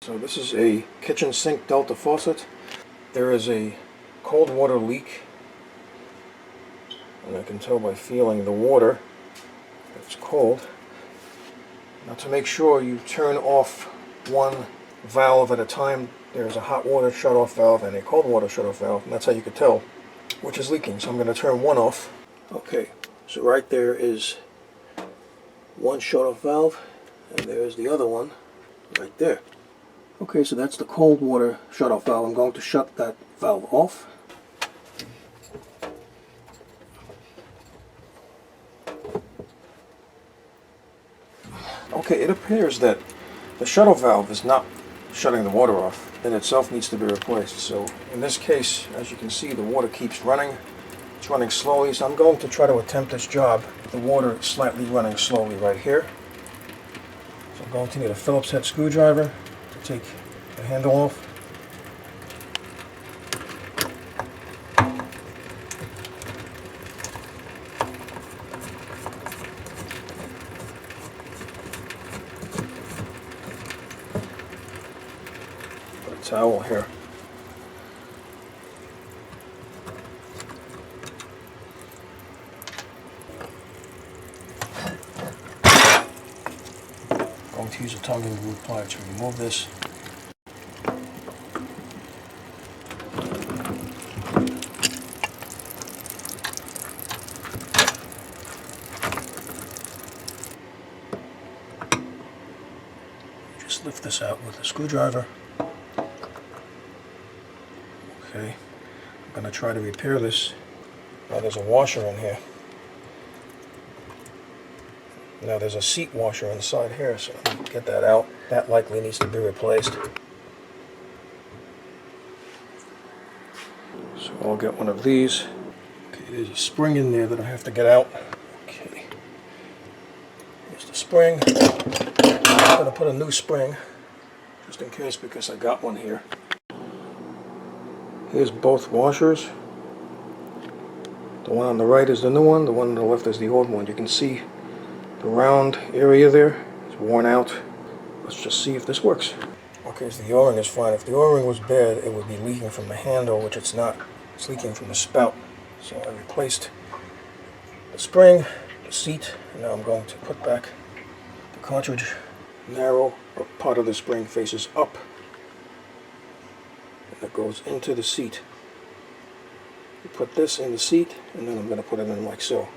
So this is a kitchen sink Delta faucet. There is a cold water leak, and I can tell by feeling the water it's cold. Now, to make sure you turn off one valve at a time, there's a hot water shut-off valve and a cold water shut-off valve, and that's how you can tell which is leaking. So I'm going to turn one off. Okay, so right there is one shut-off valve, and there's the other one right there. Okay, so that's the cold water shut-off valve. I'm going to shut that valve off. Okay, it appears that the shut-off valve is not shutting the water off. It itself needs to be replaced. So in this case, as you can see, the water keeps running. It's running slowly, so I'm going to try to attempt this job. The water is slightly running slowly right here. So I'm going to need a Phillips head screwdriver to take the handle off. Put a towel here. I'm going to use a tongue and glue plier to remove this. Just lift this out with a screwdriver. Okay, I'm going to try to repair this. Now there's a washer in here. Now there's a seat washer inside here, so get that out. That likely needs to be replaced. So I'll get one of these. Okay, there's a spring in there that I have to get out. Okay, here's the spring. I'm going to put a new spring, just in case, because I got one here. Here's both washers. The one on the right is the new one, the one on the left is the old one. You can see the round area there is worn out. Let's just see if this works. Okay, so the O-ring is fine. If the O-ring was bad, it would be leaking from the handle, which it's not. It's leaking from the spout. So I replaced the spring, the seat, and now I'm going to put back the cartridge. Narrow part of the spring faces up, and it goes into the seat. You put this in the seat, and then I'm going to put it in like so.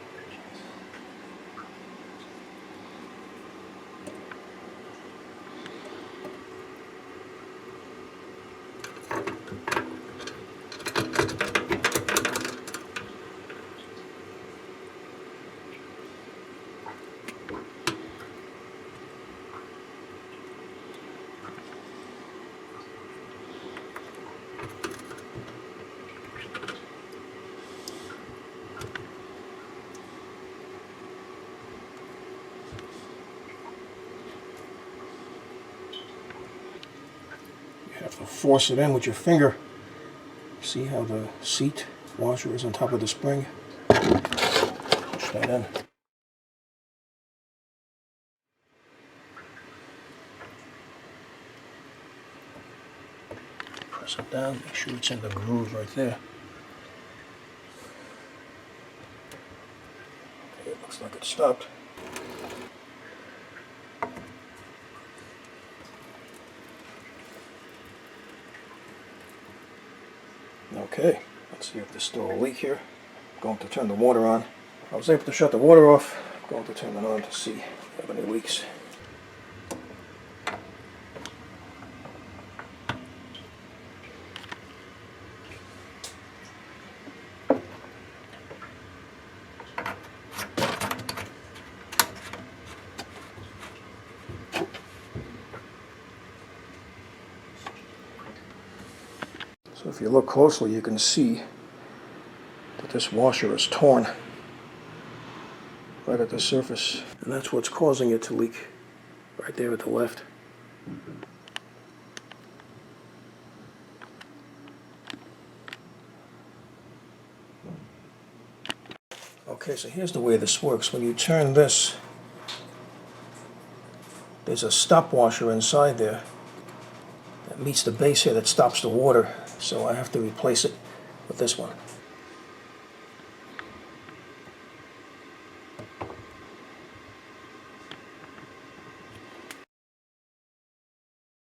You have to force it in with your finger. See how the seat washer is on top of the spring? Push that in. Press it down, make sure it's in the groove right there. Okay, it looks like it stopped. Okay, let's see if there's still a leak here. I'm going to turn the water on. I was able to shut the water off. I'm going to turn it on to see if I have any leaks. So if you look closely, you can see that this washer is torn right at the surface, and that's what's causing it to leak right there at the left. Okay, so here's the way this works. When you turn this, there's a stop washer inside there. meets the base here that stops the water, so I have to replace it with this one.